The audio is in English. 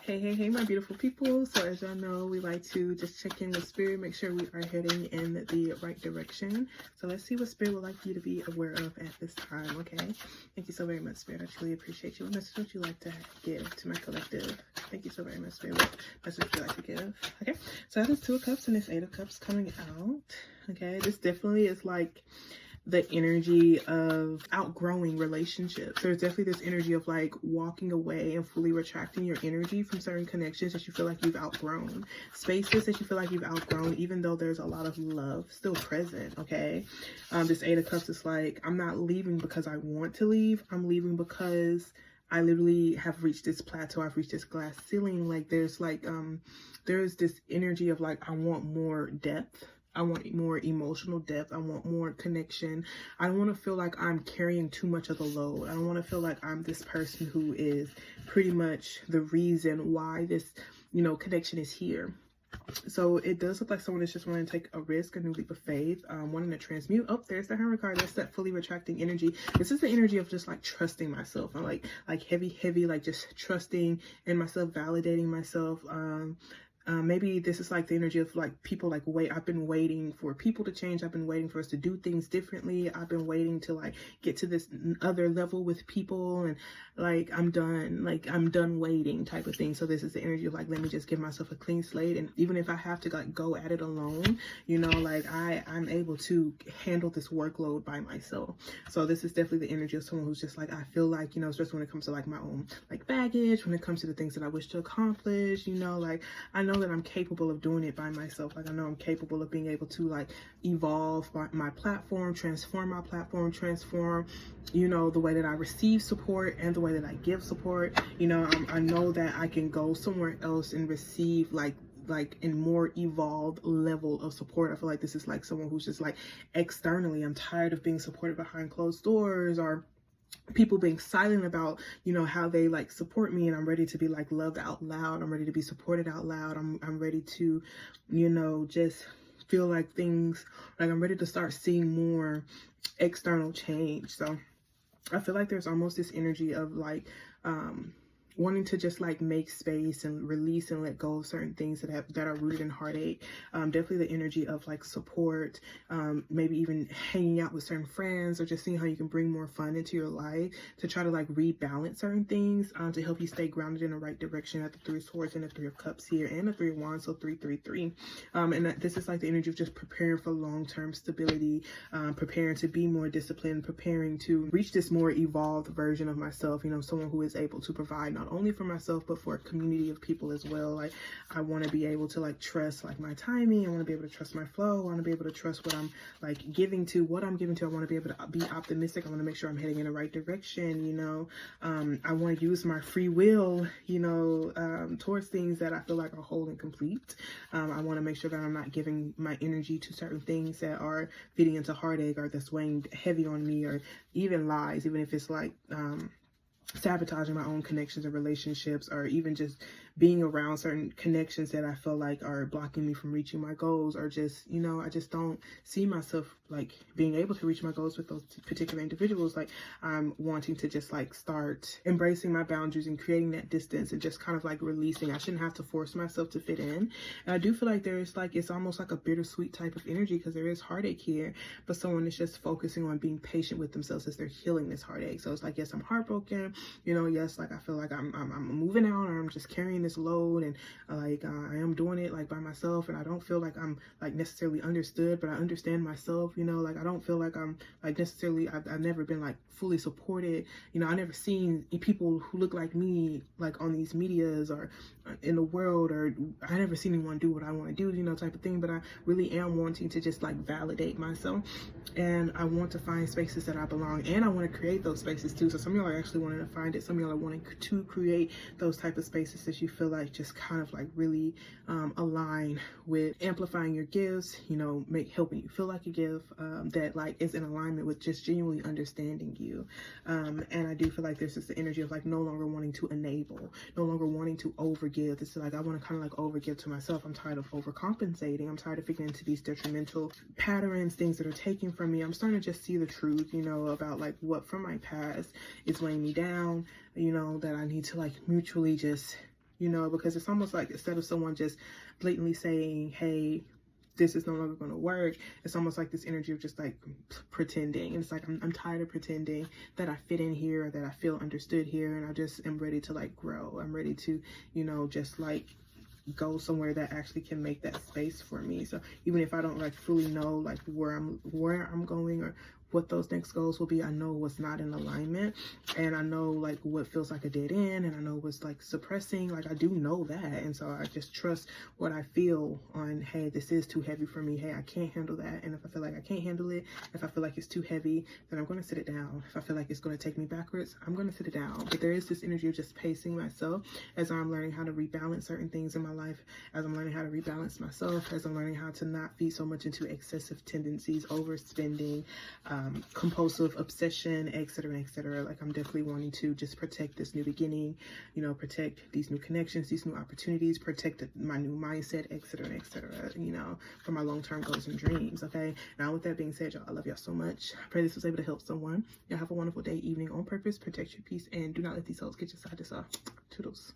Hey, my beautiful people. So as y'all know, we like to just check in with spirit, make sure we are heading in the right direction. So let's see what spirit would like for you to be aware of at this time, okay? Thank you so very much, spirit. I truly appreciate you. What message would you like to give to my collective? Thank you so very much, spirit. What message would you like to give? Okay, so that is Two of Cups and this Eight of Cups coming out. Okay, this definitely is like the energy of outgrowing relationships. There's definitely this energy of like walking away and fully retracting your energy from certain connections that you feel like you've outgrown, spaces that you feel like you've outgrown, even though there's a lot of love still present. Okay, this Eight of Cups is like, I'm not leaving because I want to leave. I'm leaving because I literally have reached this plateau. I've reached this glass ceiling. Like there's this energy of like, I want more depth. I want more emotional depth. I want more connection. I don't want to feel like I'm carrying too much of the load. I don't want to feel like I'm this person who is pretty much the reason why this, connection is here. So it does look like someone is just wanting to take a risk, a new leap of faith, wanting to transmute. Oh, there's the Hermit card. That's that fully retracting energy. This is the energy of just like trusting myself. I'm like heavy, like just trusting in myself, validating myself. Maybe this is like the energy of like people like, I've been waiting for people to change. I've been waiting for us to do things differently. I've been waiting to like get to this other level with people, and like I'm done waiting type of thing. So this is the energy of like, let me just give myself a clean slate, and even if I have to like go at it alone, like I'm able to handle this workload by myself. So this is definitely the energy of someone who's just like, I feel like, especially when it comes to like my own like baggage, when it comes to the things that I wish to accomplish, like I know that I'm capable of doing it by myself. Like I know I'm capable of being able to like evolve my platform, transform my platform, transform, the way that I receive support and the way that I give support. I know that I can go somewhere else and receive like in more evolved level of support. I feel like this is like someone who's just like externally, I'm tired of being supported behind closed doors, or people being silent about how they like support me, and I'm ready to be like loved out loud. I'm ready to be supported out loud. I'm ready to just feel like things, like I'm ready to start seeing more external change. So I feel like there's almost this energy of like wanting to just like make space and release and let go of certain things that are rooted in heartache. Definitely the energy of like support, maybe even hanging out with certain friends, or just seeing how you can bring more fun into your life to try to like rebalance certain things, to help you stay grounded in the right direction. At the Three of Swords and the Three of Cups here, and the Three of Wands, so 333. And this is like the energy of just preparing for long-term stability, preparing to be more disciplined, preparing to reach this more evolved version of myself, someone who is able to provide not only for myself but for a community of people as well. Like I want to be able to like trust like my timing. I want to be able to trust my flow. I want to be able to trust what I'm like giving to, what I'm giving to. I want to be able to be optimistic. I want to make sure I'm heading in the right direction. I want to use my free will, towards things that I feel like are whole and complete. I want to make sure that I'm not giving my energy to certain things that are feeding into heartache, or that's weighing heavy on me, or even lies, even if it's like sabotaging my own connections and relationships, or even just being around certain connections that I feel like are blocking me from reaching my goals, or just, I just don't see myself like being able to reach my goals with those particular individuals. Like I'm wanting to just like start embracing my boundaries and creating that distance, and just kind of like releasing. I shouldn't have to force myself to fit in. And I do feel like there's like, it's almost like a bittersweet type of energy, because there is heartache here, but someone is just focusing on being patient with themselves as they're healing this heartache. So it's like, yes, I'm heartbroken, yes, like I feel like I'm moving out, or I'm just carrying this load, and I am doing it like by myself, and I don't feel like I'm like necessarily understood, but I understand myself. Like I don't feel like I'm like necessarily, I've never been like fully supported. I never seen people who look like me like on these medias or in the world, or I never seen anyone do what I want to do, type of thing. But I really am wanting to just like validate myself, and I want to find spaces that I belong, and I want to create those spaces too. So some of y'all are actually wanting to find it. Some of y'all are wanting to create those type of spaces that you feel like just kind of like really align with amplifying your gifts, helping you feel like a gift, that like is in alignment with just genuinely understanding you. And I do feel like there's just the energy of like no longer wanting to enable, no longer wanting to overgive. This is like, I want to kind of like overgive to myself. I'm tired of overcompensating. I'm tired of figuring into these detrimental patterns, things that are taken from me. I'm starting to just see the truth, about like what from my past is weighing me down, that I need to like mutually just you know, because it's almost like instead of someone just blatantly saying, hey, this is no longer going to work, it's almost like this energy of just like pretending. And it's like, I'm tired of pretending that I fit in here, that I feel understood here, and I just am ready to like grow. I'm ready to, you know, just like go somewhere that actually can make that space for me. So even if I don't like fully know like where I'm going or what those next goals will be, I know what's not in alignment, and I know like what feels like a dead end, and I know what's like suppressing. Like I do know that, and so I just trust what I feel on, hey, this is too heavy for me, hey, I can't handle that. And if I feel like I can't handle it, if I feel like it's too heavy, then I'm going to sit it down. If I feel like it's going to take me backwards, I'm going to sit it down. But there is this energy of just pacing myself as I'm learning how to rebalance certain things in my life, as I'm learning how to rebalance myself, as I'm learning how to not feed so much into excessive tendencies, overspending, compulsive obsession, etc., etc. Like I'm definitely wanting to just protect this new beginning, you know, protect these new connections, these new opportunities, protect my new mindset, etc., etc., you know, for my long-term goals and dreams. Okay, now with that being said, y'all, I love y'all so much. I pray this was able to help someone. Y'all have a wonderful day, evening on purpose. Protect your peace, and do not let these souls get your side. This off. Toodles.